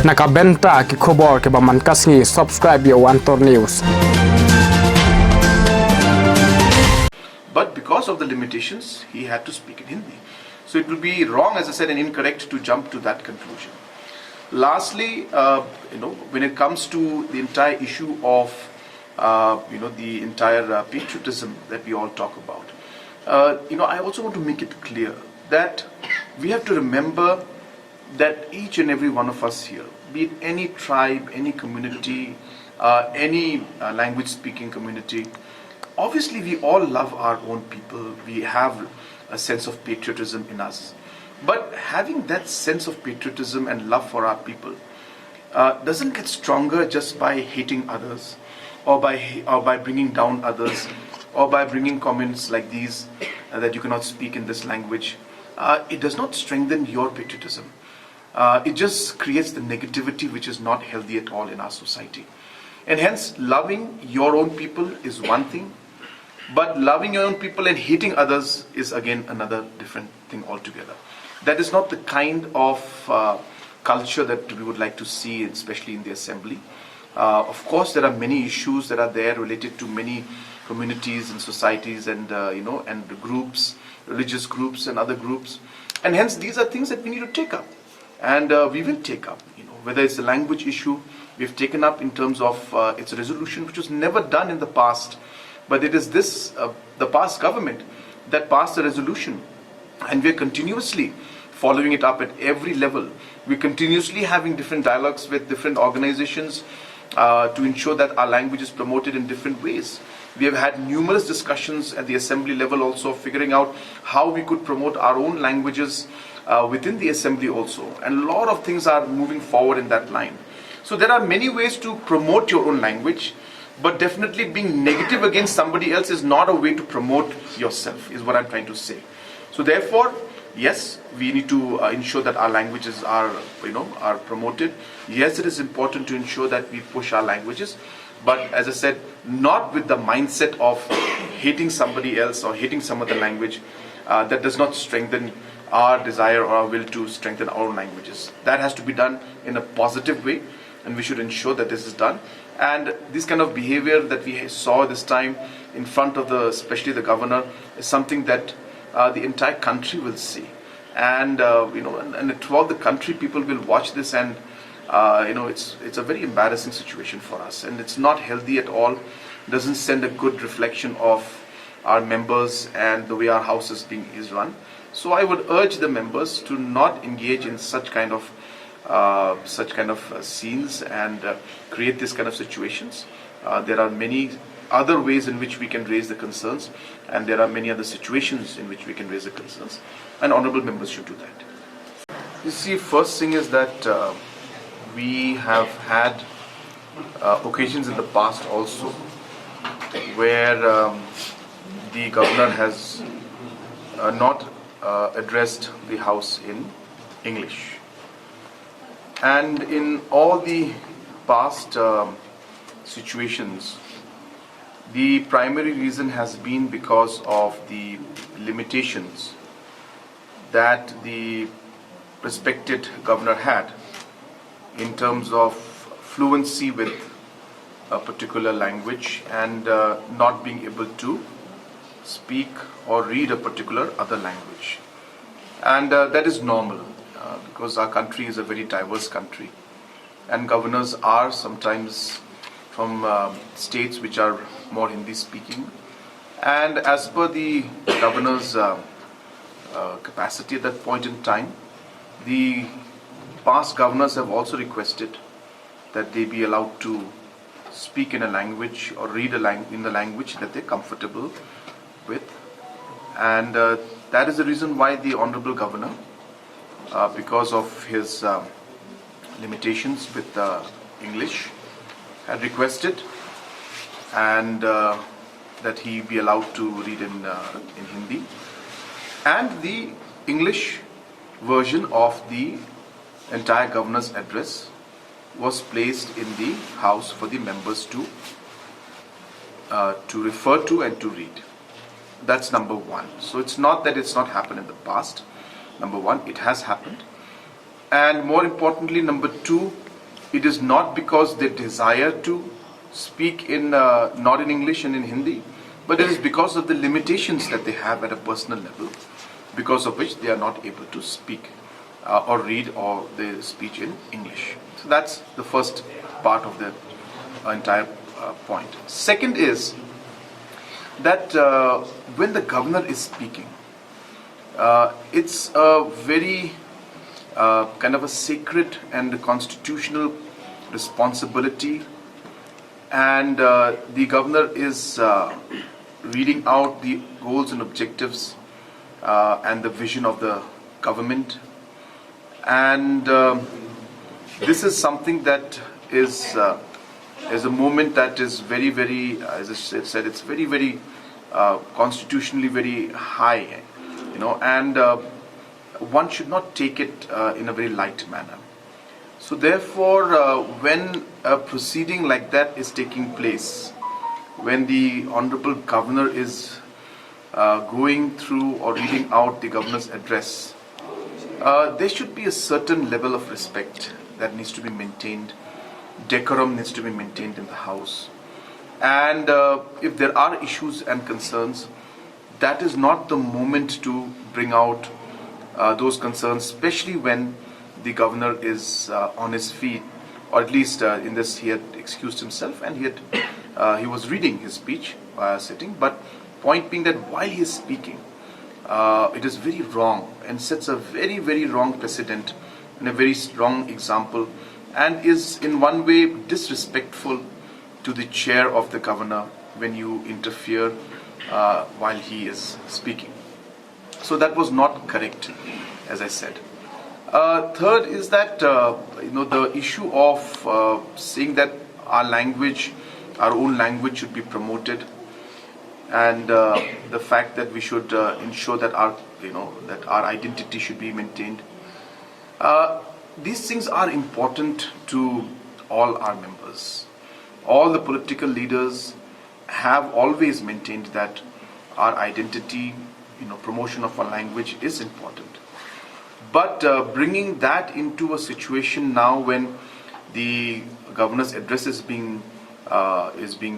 Nakabenta ki khobor ke ba man kasngi subscribe yo Antor News. But because of the limitations, he had to speak in Hindi. So it would be wrong, as I said, and incorrect to jump to that conclusion. Lastly, when it comes to the entire issue of, the entire patriotism that we all talk about, I also want to make it clear that we have to remember that each and every one of us here, be it any tribe, any community, any language-speaking community, obviously we all love our own people. We have a sense of patriotism in us. But having that sense of patriotism and love for our people doesn't get stronger just by hating others, or by bringing down others, or by bringing comments like these that you cannot speak in this language. It does not strengthen your patriotism. It just creates the negativity which is not healthy at all in our society. And hence, loving your own people is one thing, but loving your own people and hating others is again another different thing altogether. That is not the kind of culture that we would like to see, especially in the assembly. Of course, there are many issues that are there related to many communities and societies and and groups, religious groups and other groups, and hence these are things that we need to take up, and we will take up. Whether it's a language issue, we've taken up in terms of its resolution, which was never done in the past, but it is the past government that passed the resolution, and we're continuously following it up at every level. We're continuously having different dialogues with different organizations to ensure that our language is promoted in different ways. We have had numerous discussions at the assembly level also, figuring out how we could promote our own languages within the assembly also, and a lot of things are moving forward in that line. So there are many ways to promote your own language, but definitely being negative against somebody else is not a way to promote yourself, is what I'm trying to say. So therefore, yes, we need to ensure that our languages are promoted. Yes, it is important to ensure that we push our languages, but as I said, not with the mindset of hating somebody else or hating some other language. That does not strengthen our desire or our will to strengthen our own languages. That has to be done in a positive way, and we should ensure that this is done. And this kind of behavior that we saw this time in front of especially the governor, is something that the entire country will see, and and throughout the country people will watch this, and it's a very embarrassing situation for us, and it's not healthy at all. It doesn't send a good reflection of our members and the way our house is run. So I would urge the members to not engage in such kind of scenes and create this kind of situations. There are many other ways in which we can raise the concerns, and there are many other situations in which we can raise the concerns, and honorable members should do that. You see, first thing is that we have had occasions in the past also where the governor has not addressed the house in English, and in all the past situations, the primary reason has been because of the limitations that the respected governor had in terms of fluency with a particular language, and not being able to speak or read a particular other language. And that is normal because our country is a very diverse country, and governors are sometimes from states which are more Hindi speaking, and as per the governor's capacity at that point in time, the past governors have also requested that they be allowed to speak in a language or read in the language that they're comfortable with, and that is the reason why the honorable governor, because of his limitations with English, had requested and that he be allowed to read in Hindi, and the English version of the entire governor's address was placed in the house for the members to refer to and to read. That's number one. So it's not that it's not happened in the past. Number one, it has happened. And more importantly, number two, it is not because they desire to speak in not in English and in Hindi, but it is because of the limitations that they have at a personal level, because of which they are not able to speak or read or their speech in English. So that's the first part of the entire point. Second is that when the governor is speaking, it's a very kind of a sacred and constitutional responsibility, and the governor is reading out the goals and objectives and the vision of the government, and this is something that is a moment that is very, very, as I said, it's very, very constitutionally very high, and one should not take it in a very light manner. So therefore, when a proceeding like that is taking place, when the Honorable Governor is going through or reading out the Governor's address, there should be a certain level of respect that needs to be maintained. Decorum needs to be maintained in the House. And if there are issues and concerns, that is not the moment to bring out those concerns, especially when the governor is on his feet, or at least in this he had excused himself and he was reading his speech sitting. But point being that while he is speaking, it is very wrong and sets a very, very wrong precedent and a very strong example, and is in one way disrespectful to the chair of the governor when you interfere while he is speaking. So that was not correct, as I said. Third is that the issue of saying that our language, our own language, should be promoted, and the fact that we should ensure that our identity should be maintained. These things are important to all our members. All the political leaders have always maintained that our identity, promotion of our language is important. But bringing that into a situation now when the governor's address is being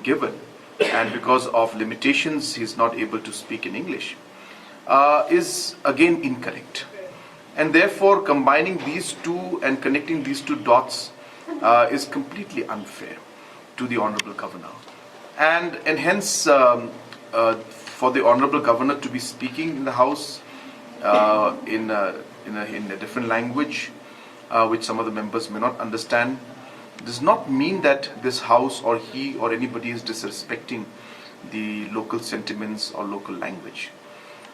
given, and because of limitations he is not able to speak in English, is again incorrect. And therefore combining these two and connecting these two dots is completely unfair to the Honorable Governor. And hence for the Honorable Governor to be speaking in the House in a different language, which some of the members may not understand, does not mean that this House or he or anybody is disrespecting the local sentiments or local language.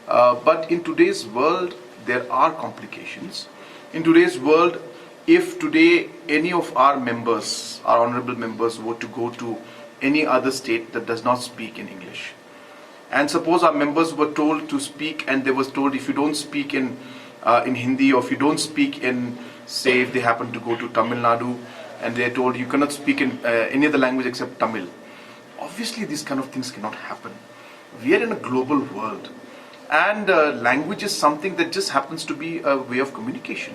But in today's world, there are complications. In today's world, if today any of our members, our honorable members, were to go to any other state that does not speak in English, and suppose our members were told to speak, and they was told, if you don't speak in Hindi, or if you don't speak in, say, if they happen to go to Tamil Nadu, and they're told you cannot speak in any other language except Tamil. Obviously, these kind of things cannot happen. We are in a global world, and language is something that just happens to be a way of communication.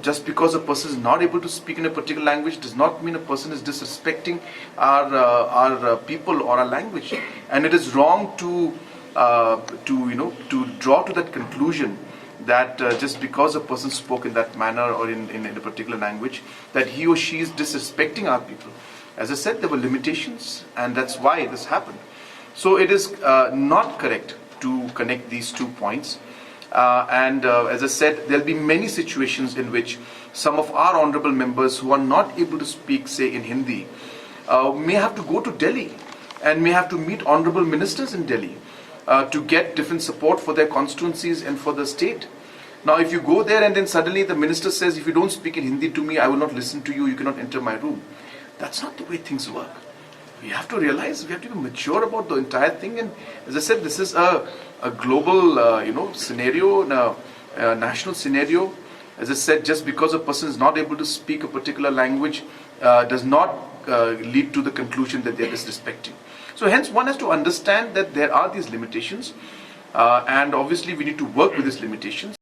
Just because a person is not able to speak in a particular language does not mean a person is disrespecting our people or our language. And it is wrong to draw to that conclusion that just because a person spoke in that manner or in a particular language, that he or she is disrespecting our people. As I said, there were limitations, and that's why this happened. So it is not correct to connect these 2 points. As I said, there will be many situations in which some of our honorable members who are not able to speak, say, in Hindi, may have to go to Delhi and may have to meet honorable ministers in Delhi to get different support for their constituencies and for the state. Now, if you go there and then suddenly the minister says, if you don't speak in Hindi to me, I will not listen to you, you cannot enter my room. That's not the way things work. We have to realize, we have to be mature about the entire thing. And as I said, this is a global scenario, a national scenario. As I said, just because a person is not able to speak a particular language does not lead to the conclusion that they are disrespecting. So hence one has to understand that there are these limitations, and obviously we need to work with these limitations.